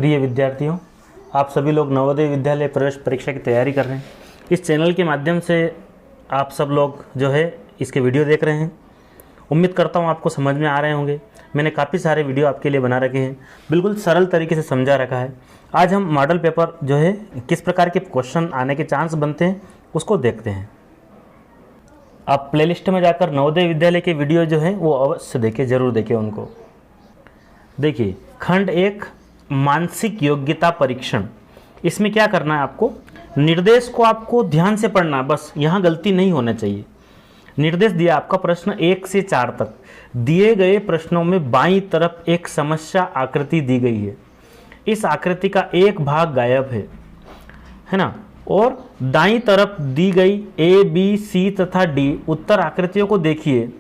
प्रिय विद्यार्थियों, आप सभी लोग नवोदय विद्यालय प्रवेश परीक्षा की तैयारी कर रहे हैं। इस चैनल के माध्यम से आप सब लोग जो है इसके वीडियो देख रहे हैं। उम्मीद करता हूँ आपको समझ में आ रहे होंगे। मैंने काफ़ी सारे वीडियो आपके लिए बना रखे हैं, बिल्कुल सरल तरीके से समझा रखा है। आज हम मॉडल पेपर जो है किस प्रकार के क्वेश्चन आने के चांस बनते हैं उसको देखते हैं। आप प्लेलिस्ट में जाकर नवोदय विद्यालय के वीडियो जो है वो अवश्य देखें, ज़रूर देखें उनको। देखिए, खंड 1 मानसिक योग्यता परीक्षण। इसमें क्या करना है, आपको निर्देश को आपको ध्यान से पढ़ना है, बस यहाँ गलती नहीं होना चाहिए। निर्देश दिया आपका प्रश्न 1 से 4 तक। दिए गए प्रश्नों में बाईं तरफ एक समस्या आकृति दी गई है। इस आकृति का एक भाग गायब है ना, और दाईं तरफ दी गई ए, बी, सी तथा डी उत्तर आकृतियों को देखिए।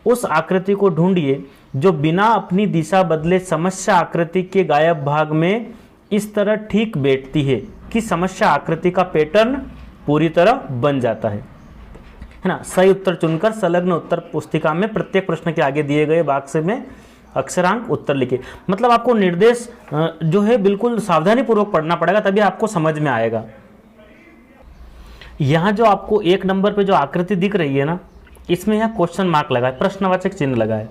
उस आकृति को ढूंढिए जो बिना अपनी दिशा बदले समस्या आकृति के गायब भाग में इस तरह ठीक बैठती है कि समस्या आकृति का पैटर्न पूरी तरह बन जाता है ना। सही उत्तर चुनकर संलग्न उत्तर पुस्तिका में प्रत्येक प्रश्न के आगे दिए गए बॉक्स में अक्षरांक उत्तर लिखे। मतलब आपको निर्देश जो है बिल्कुल सावधानी पूर्वक पढ़ना पड़ेगा, तभी आपको समझ में आएगा। यहाँ जो आपको 1 नंबर पे जो आकृति दिख रही है ना, इसमें यहाँ क्वेश्चन मार्क लगा है, प्रश्नवाचक चिन्ह लगा है।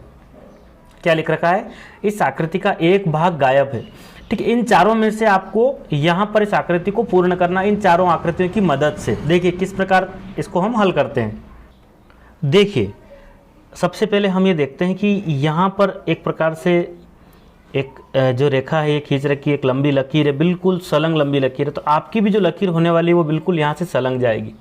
क्या लिख रखा है, इस आकृति का एक भाग गायब है। ठीक है, इन चारों में से आपको यहाँ पर इस आकृति को पूर्ण करना, इन चारों आकृतियों की मदद से। देखिए किस प्रकार इसको हम हल करते हैं। देखिए, सबसे पहले हम ये देखते हैं कि यहाँ पर एक प्रकार से एक जो रेखा है ये खींच रखी है, एक लंबी लकीर है, बिल्कुल सलंग लंबी लकीर है। तो आपकी भी जो लकीर होने वाली है वो बिल्कुल यहाँ से सलंग जाएगी।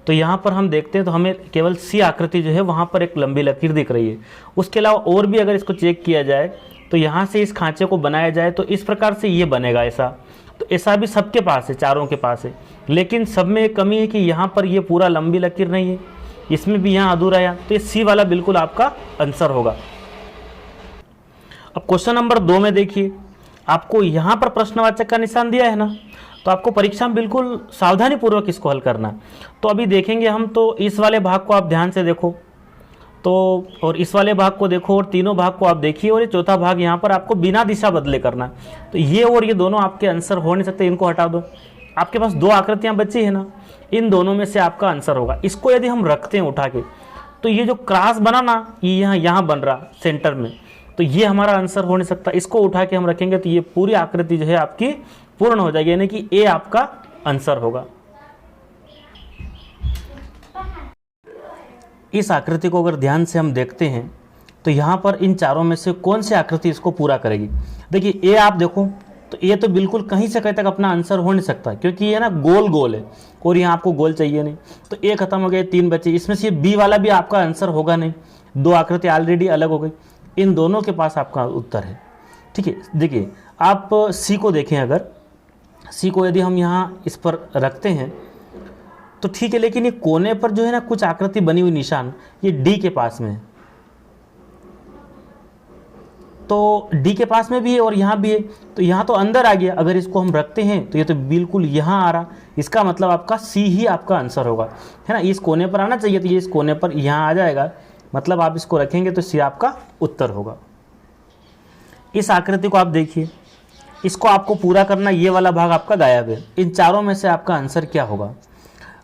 तो यहाँ पर हम देखते हैं तो हमें केवल सी आकृति जो है वहाँ पर एक लंबी लकीर दिख रही है। उसके अलावा और भी अगर इसको चेक किया जाए तो यहाँ से इस खांचे को बनाया जाए तो इस प्रकार से ये बनेगा ऐसा। तो ऐसा भी सबके पास है, चारों के पास है, लेकिन सब में एक कमी है कि यहाँ पर ये पूरा लंबी लकीर नहीं है, इसमें भी यहाँ अधूरा है। तो ये सी वाला बिल्कुल आपका आंसर होगा। अब क्वेश्चन नंबर 2 में देखिए, आपको यहाँ पर प्रश्नवाचक का निशान दिया है ना, तो आपको परीक्षा में बिल्कुल सावधानी पूर्वक इसको हल करना। तो अभी देखेंगे हम, तो इस वाले भाग को आप ध्यान से देखो तो, और इस वाले भाग को देखो, और तीनों भाग को आप देखिए, और ये चौथा भाग यहाँ पर आपको बिना दिशा बदले करना। तो ये और ये दोनों आपके आंसर हो नहीं सकते, इनको हटा दो। आपके पास 2 आकृतियाँ बची है ना, इन दोनों में से आपका आंसर होगा। इसको यदि हम रखते हैं उठा के, तो ये जो क्रॉस बना ना, ये यहाँ बन रहा सेंटर में, तो ये हमारा आंसर हो नहीं सकता। इसको उठा के हम रखेंगे तो ये पूरी आकृति जो है आपकी पूर्ण हो जाएगी, यानी कि ए आपका आंसर होगा। इस आकृति को अगर ध्यान से हम देखते हैं तो यहाँ पर इन चारों में से कौन सी आकृति इसको पूरा करेगी। देखिए, ए आप देखो तो ये तो बिल्कुल कहीं से कहीं तक अपना आंसर हो नहीं सकता, क्योंकि ये ना गोल गोल है और यहाँ आपको गोल चाहिए नहीं। तो ए खत्म हो गए, 3 बचे। इसमें से बी वाला भी आपका आंसर होगा नहीं, 2 आकृति ऑलरेडी अलग हो गई। इन दोनों के पास आपका उत्तर है। ठीक है, देखिए आप सी को देखें, अगर सी को यदि हम यहाँ इस पर रखते हैं तो ठीक है, लेकिन ये कोने पर जो है ना कुछ आकृति बनी हुई निशान, ये डी के पास में है। तो डी के पास में भी है और यहाँ भी है, तो यहाँ तो अंदर आ गया। अगर इसको हम रखते हैं तो ये तो बिल्कुल यहाँ आ रहा, इसका मतलब आपका सी ही आपका आंसर होगा, है ना। इस कोने पर आना चाहिए, तो ये इस कोने पर यहाँ आ जाएगा, मतलब आप इसको रखेंगे तो सी आपका उत्तर होगा। इस आकृति को आप देखिए, इसको आपको पूरा करना, ये वाला भाग आपका गायब है। इन चारों में से आपका आंसर क्या होगा।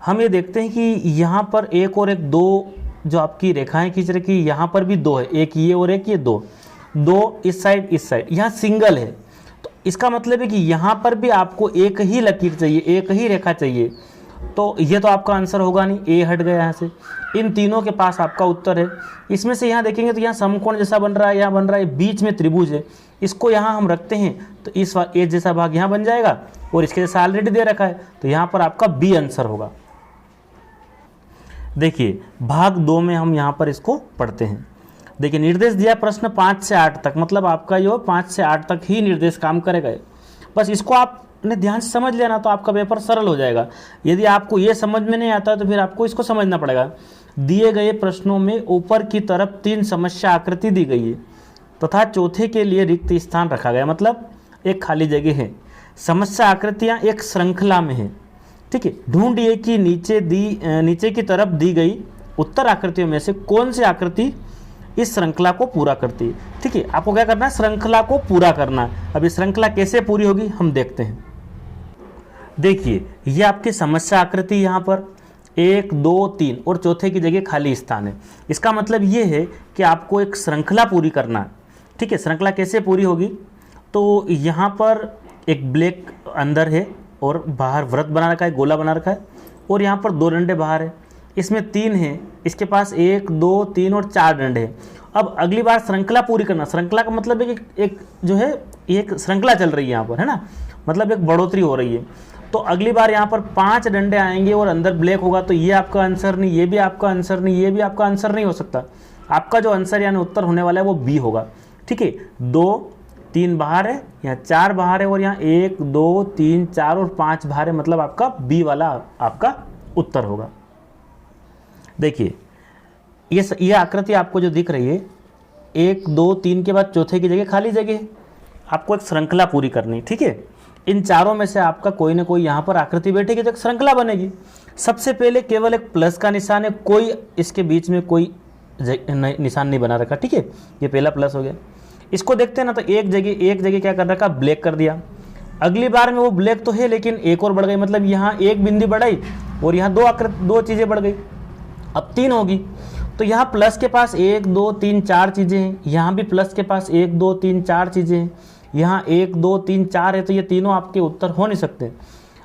हम ये देखते हैं कि यहाँ पर एक और एक 2 जो आपकी रेखाएं खींच रखी, यहाँ पर भी 2 है, एक ये और एक ये, 2 इस साइड, यहाँ सिंगल है। तो इसका मतलब है कि यहाँ पर भी आपको एक ही लकीर चाहिए, एक ही रेखा चाहिए। तो ये तो आपका आंसर होगा नहीं, ए हट गया यहाँ से। इन तीनों के पास आपका उत्तर है। इसमें से यहाँ देखेंगे तो यहाँ समकोण जैसा बन रहा है, यहाँ बन रहा है, बीच में त्रिभुज है। इसको यहाँ हम रखते हैं तो इस ए जैसा भाग यहाँ बन जाएगा, और इसके जैसा ऑलरेडी दे रखा है, तो यहाँ पर आपका बी आंसर होगा। देखिए भाग 2 में हम यहाँ पर इसको पढ़ते हैं। देखिए, निर्देश दिया प्रश्न 5 से 8 तक, मतलब आपका यो 5 से 8 तक ही निर्देश काम करेगा। बस इसको आपने ध्यान से समझ लेना तो आपका पेपर सरल हो जाएगा। यदि आपको ये समझ में नहीं आता तो फिर आपको इसको समझना पड़ेगा। दिए गए प्रश्नों में ऊपर की तरफ 3 समस्या आकृति दी गई है तथा चौथे के लिए रिक्त स्थान रखा गया, मतलब एक खाली जगह है। समस्या आकृतियाँ एक श्रृंखला में है। ठीक है, ढूंढिए कि नीचे की तरफ दी गई उत्तर आकृतियों में से कौन सी आकृति इस श्रृंखला को पूरा करती है। ठीक है, आपको क्या करना है, श्रृंखला को पूरा करना है। अब ये श्रृंखला कैसे पूरी होगी हम देखते हैं। देखिए ये आपकी समस्या आकृति, यहाँ पर 1 2 3 और चौथे की जगह खाली स्थान है। इसका मतलब ये है कि आपको एक श्रृंखला पूरी करना है। ठीक है, श्रृंखला कैसे पूरी होगी, तो यहाँ पर एक ब्लैक अंदर है और बाहर वृत्त बना रखा है, गोला बना रखा है, और यहाँ पर 2 डंडे बाहर है, इसमें 3 है, इसके पास 1 2 3 और 4 डंडे हैं। अब अगली बार श्रृंखला पूरी करना, श्रृंखला का मतलब है कि एक जो है एक श्रृंखला चल रही है यहाँ पर, है ना, मतलब एक बढ़ोतरी हो रही है। तो अगली बार यहाँ पर 5 डंडे आएंगे और अंदर ब्लैक होगा, तो ये आपका आंसर नहीं, ये भी आपका आंसर नहीं, ये भी आपका आंसर नहीं हो सकता। आपका जो आंसर यानी उत्तर होने वाला है वो बी होगा। ठीक है, 2 3 बाहर है, यहाँ 4 बाहर है, और यहाँ 1 2 3 4 और 5 बाहर है, मतलब आपका बी वाला आपका उत्तर होगा। देखिए ये आकृति आपको जो दिख रही है 1 2 3 के बाद चौथे की जगह खाली जगह है, आपको एक श्रृंखला पूरी करनी। ठीक है, इन चारों में से आपका कोई ना कोई यहाँ पर आकृति बैठेगी तो एक श्रृंखला बनेगी। सबसे पहले केवल एक प्लस का निशान है, कोई इसके बीच में कोई निशान नहीं बना रखा। ठीक है, ये पहला प्लस हो गया। इसको देखते हैं ना, तो एक जगह क्या कर रखा, ब्लैक कर दिया। अगली बार में वो ब्लैक तो है लेकिन एक और बढ़ गई, मतलब यहाँ एक बिंदी बढ़ाई और यहाँ 2 चीज़ें बढ़ गई, अब 3 होगी। तो यहाँ प्लस के पास 1 2 3 4 चीज़ें हैं, यहाँ भी प्लस के पास 1 2 3 4 चीज़ें हैं, यहाँ 1 2 3 4 है, तो ये तीनों आपके उत्तर हो नहीं सकते।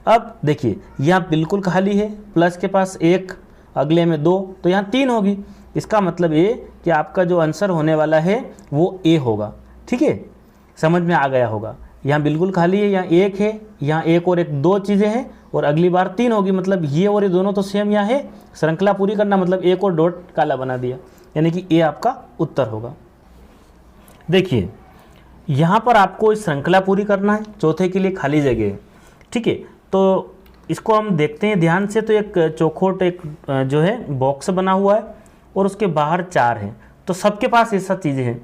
अब देखिए यहाँ बिल्कुल खाली है, प्लस के पास 1, अगले में 2, तो यहाँ 3 होगी। इसका मतलब ये कि आपका जो आंसर होने वाला है वो ए होगा। ठीक है, समझ में आ गया होगा। यहाँ बिल्कुल खाली है, यहाँ 1 है, यहाँ 1 और 1 2 चीज़ें हैं, और अगली बार 3 होगी, मतलब ये और ये दोनों तो सेम यहाँ है। श्रृंखला पूरी करना मतलब 1 और डॉट काला बना दिया, यानी कि ए आपका उत्तर होगा। देखिए यहाँ पर आपको इस श्रृंखला पूरी करना है, चौथे के लिए खाली जगह है। ठीक है, तो इसको हम देखते हैं ध्यान से। तो एक चौखोट एक जो है बॉक्स बना हुआ है और उसके बाहर 4 हैं, तो सबके पास ये सब चीज़ें हैं।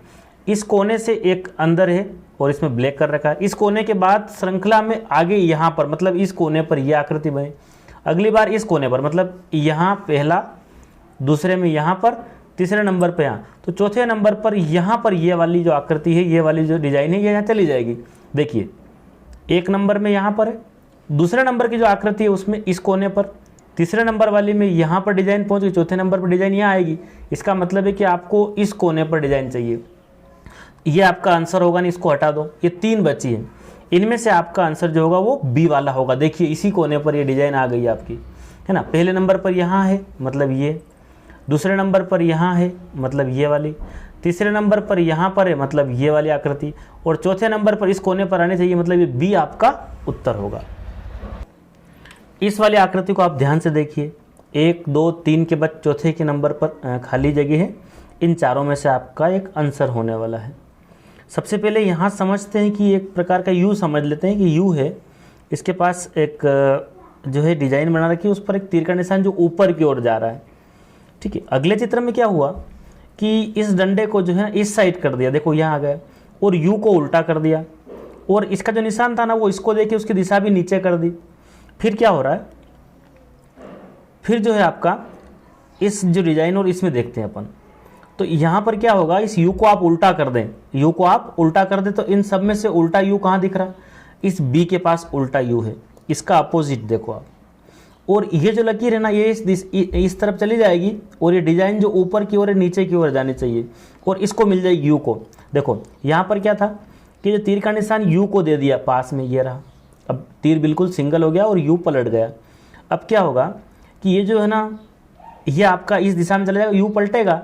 इस कोने से एक अंदर है और इसमें ब्लैक कर रखा है। इस कोने के बाद श्रृंखला में आगे यहाँ पर, मतलब इस कोने पर यह आकृति बनी, अगली बार इस कोने पर, मतलब यहाँ पहला, दूसरे में यहाँ पर, तीसरे नंबर पर यहाँ, तो चौथे नंबर पर यहाँ पर ये वाली जो आकृति है, ये वाली जो डिजाइन है, ये यहाँ चली जाएगी। देखिए 1 नंबर में यहाँ पर है, दूसरे नंबर की जो आकृति है उसमें इस कोने पर, तीसरे नंबर वाली में यहाँ पर डिजाइन पहुँच गई, चौथे नंबर पर डिजाइन यहाँ आएगी। इसका मतलब है कि आपको इस कोने पर डिजाइन चाहिए, ये आपका आंसर होगा नहीं, इसको हटा दो। ये 3 बची है, इनमें से आपका आंसर जो होगा वो बी वाला होगा। देखिए इसी कोने पर ये डिजाइन आ गई आपकी, है ना। पहले नंबर पर यहाँ है, मतलब ये, दूसरे नंबर पर यहाँ है, मतलब ये वाली, तीसरे नंबर पर यहाँ पर है, मतलब ये वाली आकृति, और चौथे नंबर पर इस कोने पर आने चाहिए, मतलब ये बी आपका उत्तर होगा। इस वाली आकृति को आप ध्यान से देखिए, 1 2 3 के बाद चौथे के नंबर पर खाली जगह है। इन चारों में से आपका एक आंसर होने वाला है। सबसे पहले यहाँ समझते हैं कि एक प्रकार का यू समझ लेते हैं कि यू है, इसके पास एक जो है डिजाइन बना रखी है, उस पर एक तीर का निशान जो ऊपर की ओर जा रहा है। ठीक है, अगले चित्र में क्या हुआ कि इस डंडे को जो है इस साइड कर दिया, देखो यहाँ आ गया, और यू को उल्टा कर दिया, और इसका जो निशान था ना वो इसको देके उसकी दिशा भी नीचे कर दी। फिर क्या हो रहा है, फिर जो है आपका इस जो डिजाइन और इसमें देखते हैं अपन, तो यहाँ पर क्या होगा, इस यू को आप उल्टा कर दें, यू को आप उल्टा कर दें, तो इन सब में से उल्टा यू कहाँ दिख रहा है, इस बी के पास उल्टा यू है, इसका अपोजिट देखो आप। और ये जो लकीर है ना ये इस तरफ चली जाएगी, और ये डिजाइन जो ऊपर की ओर है नीचे की ओर जानी चाहिए, और इसको मिल जाएगी यू को। देखो यहाँ पर क्या था कि जो तीर का निशान यू को दे दिया पास में, ये रहा, अब तीर बिल्कुल सिंगल हो गया और यू पलट गया। अब क्या होगा कि ये जो है ना ये आपका इस दिशा में चला जाएगा, यू पलटेगा,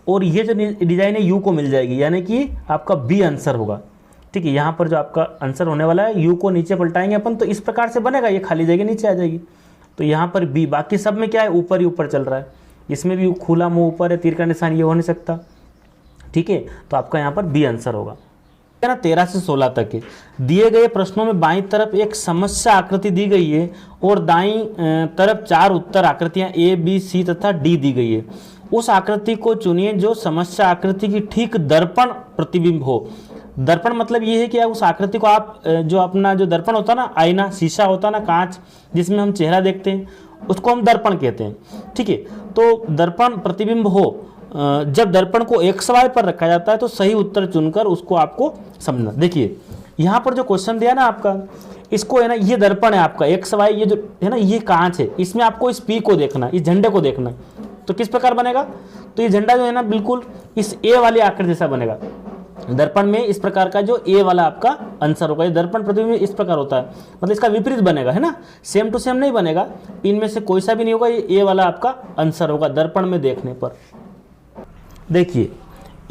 और ये जो डिजाइन है यू को मिल जाएगी, यानी कि आपका बी आंसर होगा। ठीक है, यहाँ पर जो आपका आंसर होने वाला है, यू को नीचे पलटाएंगे अपन, तो इस प्रकार से बनेगा, ये खाली जगह नीचे आ जाएगी, तो यहाँ पर बी। बाकी सब में क्या है, ऊपर ही ऊपर चल रहा है, इसमें भी खुला मुंह ऊपर है, तीर का निशान ये हो नहीं सकता। ठीक है, तो आपका यहाँ पर बी आंसर होगा। है ना, 13 से 16 तक है। दिए गए प्रश्नों में बाईं तरफ एक समस्या आकृति दी गई है और दाईं तरफ 4 उत्तर आकृतियां ए बी सी तथा डी दी गई है। उस आकृति को चुनिए जो समस्या आकृति की ठीक दर्पण प्रतिबिंब हो। दर्पण मतलब ये है कि उस आकृति को आप जो अपना जो दर्पण होता है ना, आईना, शीशा होता है ना, कांच जिसमें हम चेहरा देखते हैं, उसको हम दर्पण कहते हैं। ठीक है, तो दर्पण प्रतिबिंब हो जब दर्पण को XY पर रखा जाता है तो सही उत्तर चुनकर उसको आपको समझना। देखिए यहाँ पर जो क्वेश्चन दिया ना आपका, इसको है ना, ये दर्पण है आपका XY, ये जो है ना ये कांच है, इसमें आपको इस P को देखना, इस झंडे को देखना। तो किस प्रकार बनेगा, तो ये झंडा जो है ना बिल्कुल इस A वाली आकृति जैसा बनेगा। दर्पण में इस प्रकार का जो A वाला आपका आंसर होगा, ये दर्पण प्रतिबिंब इस प्रकार होता है, मतलब इसका विपरीत बनेगा, है ना, सेम टू सेम नहीं बनेगा, इनमें से कोई सा भी नहीं होगा, ये A वाला आपका आंसर होगा दर्पण में देखने पर। देखिए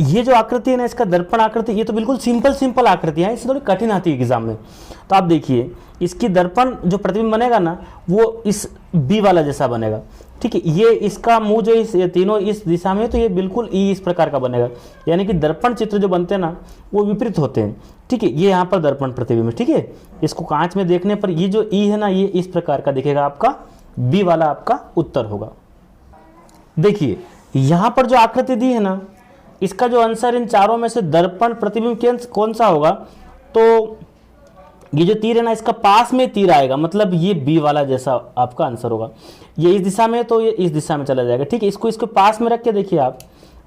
ये जो आकृति है ना, इसका दर्पण आकृति, ये तो बिल्कुल सिंपल आकृति है, इससे थोड़ी कठिन आती है एग्जाम में। तो आप देखिए इसकी दर्पण जो प्रतिबिंब बनेगा ना वो इस बी वाला जैसा बनेगा, ठीक है। ये इसका मुंह जो ये तीनों इस दिशा में है, तो ये बिल्कुल ई इस प्रकार का बनेगा, यानी कि दर्पण चित्र जो बनते हैं ना वो विपरीत होते हैं, ठीक है। ये यहाँ पर दर्पण प्रतिबिंब है, ठीक है। इसको कांच में देखने पर ये जो ई है ना ये इस प्रकार का दिखेगा, आपका बी वाला आपका उत्तर होगा। देखिए यहाँ पर जो आकृति दी है ना, इसका जो आंसर इन चारों में से दर्पण प्रतिबिंब कौन सा होगा, तो ये जो तीर है ना इसका पास में तीर आएगा, मतलब ये बी वाला जैसा आपका आंसर होगा। ये इस दिशा में तो ये इस दिशा में चला जाएगा, ठीक है। इसको इसके पास में रख के देखिए आप,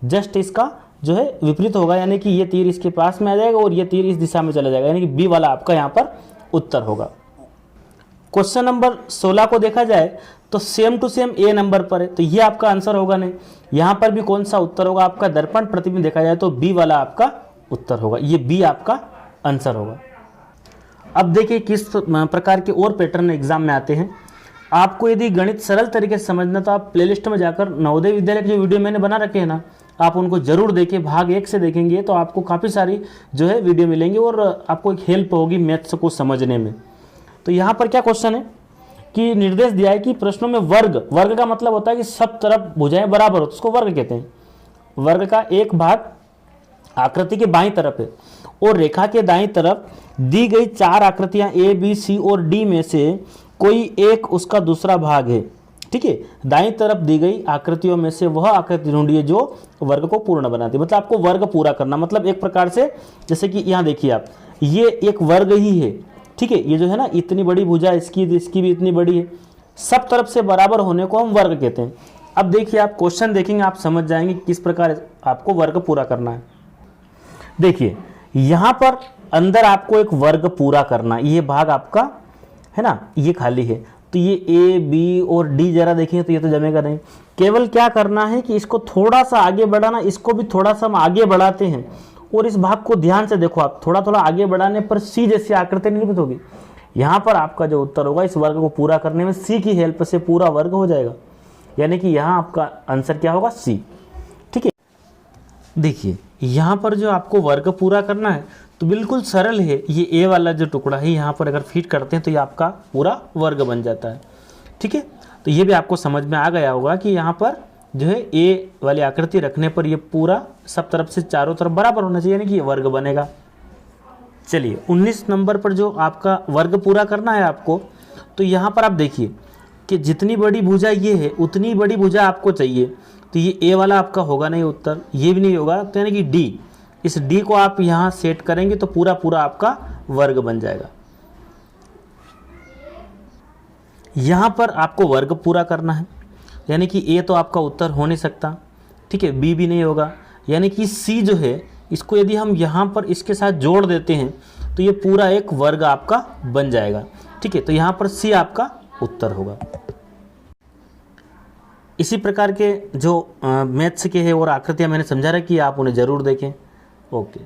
जस्ट इसका जो है विपरीत होगा, यानी कि ये तीर इसके पास में आ जाएगा और ये तीर इस दिशा में चला जाएगा, यानी कि बी वाला आपका यहाँ पर उत्तर होगा। क्वेश्चन नंबर 16 को देखा जाए तो same to same a number पर है, तो ये आपका आंसर होगा नहीं। यहाँ पर भी कौन सा उत्तर होगा आपका, दर्पण प्रतिबिंब देखा जाए तो बी वाला आपका उत्तर होगा, ये बी आपका आंसर होगा। अब देखिए किस प्रकार के और पैटर्न एग्जाम में आते हैं। आपको यदि गणित सरल तरीके से समझना तो आप प्लेलिस्ट में जाकर नवोदय विद्यालय के जो वीडियो मैंने बना रखे हैं ना, आप उनको जरूर देखें। भाग 1 से देखेंगे तो आपको काफ़ी सारी जो है वीडियो मिलेंगी और आपको एक हेल्प होगी मैथ्स को समझने में। तो यहाँ पर क्या क्वेश्चन है कि निर्देश दिया है कि प्रश्नों में वर्ग का मतलब होता है कि सब तरफ भुजाएं बराबर हो, तो उसको वर्ग कहते हैं। वर्ग का एक भाग आकृति के बाईं तरफ है और रेखा के दाईं तरफ दी गई 4 आकृतियां ए बी सी और डी में से कोई एक उसका दूसरा भाग है, ठीक है। दाईं तरफ दी गई आकृतियों में से वह आकृति ढूंढिए जो वर्ग को पूर्ण बनाती है, मतलब आपको वर्ग पूरा करना, मतलब एक प्रकार से जैसे कि यहाँ देखिए आप, ये एक वर्ग ही है, ठीक है। ये जो है ना इतनी बड़ी भुजा, इसकी भी इतनी बड़ी है, सब तरफ से बराबर होने को हम वर्ग कहते हैं। अब देखिए आप क्वेश्चन देखेंगे आप समझ जाएंगे किस प्रकार आपको वर्ग पूरा करना है। देखिए यहाँ पर अंदर आपको एक वर्ग पूरा करना, ये भाग आपका है ना ये खाली है, तो ये ए बी और डी जरा देखिए तो ये तो जमेगा नहीं। केवल क्या करना है कि इसको थोड़ा सा आगे बढ़ाना, इसको भी थोड़ा सा हम आगे बढ़ाते हैं और इस भाग को ध्यान से देखो आप, थोड़ा थोड़ा आगे बढ़ाने पर सी जैसी आकृति निर्मित होगी। यहाँ पर आपका जो उत्तर होगा इस वर्ग को पूरा करने में सी की हेल्प से पूरा वर्ग हो जाएगा, यानी कि यहाँ आपका आंसर क्या होगा, सी, ठीक है। देखिए यहाँ पर जो आपको वर्ग पूरा करना है तो बिल्कुल सरल है, ये ए वाला जो टुकड़ा है यहाँ पर अगर फिट करते हैं तो ये आपका पूरा वर्ग बन जाता है, ठीक है। तो ये भी आपको समझ में आ गया होगा कि यहाँ पर जो है ए वाली आकृति रखने पर ये पूरा सब तरफ से चारों तरफ बराबर होना चाहिए, यानी कि ये वर्ग बनेगा। चलिए 19 नंबर पर जो आपका वर्ग पूरा करना है आपको, तो यहाँ पर आप देखिए कि जितनी बड़ी भुजा ये है उतनी बड़ी भुजा आपको चाहिए, तो ये ए वाला आपका होगा नहीं उत्तर, ये भी नहीं होगा, तो यानी कि डी, इस डी को आप यहाँ सेट करेंगे तो पूरा पूरा आपका वर्ग बन जाएगा। यहाँ पर आपको वर्ग पूरा करना है, यानी कि ए तो आपका उत्तर हो नहीं सकता, ठीक है, बी भी नहीं होगा, यानी कि सी जो है इसको यदि हम यहाँ पर इसके साथ जोड़ देते हैं तो ये पूरा एक वर्ग आपका बन जाएगा, ठीक है। तो यहाँ पर सी आपका उत्तर होगा। इसी प्रकार के जो मैथ्स के हैं और आकृतियाँ मैंने समझा रखी है, आप उन्हें ज़रूर देखें। ओके।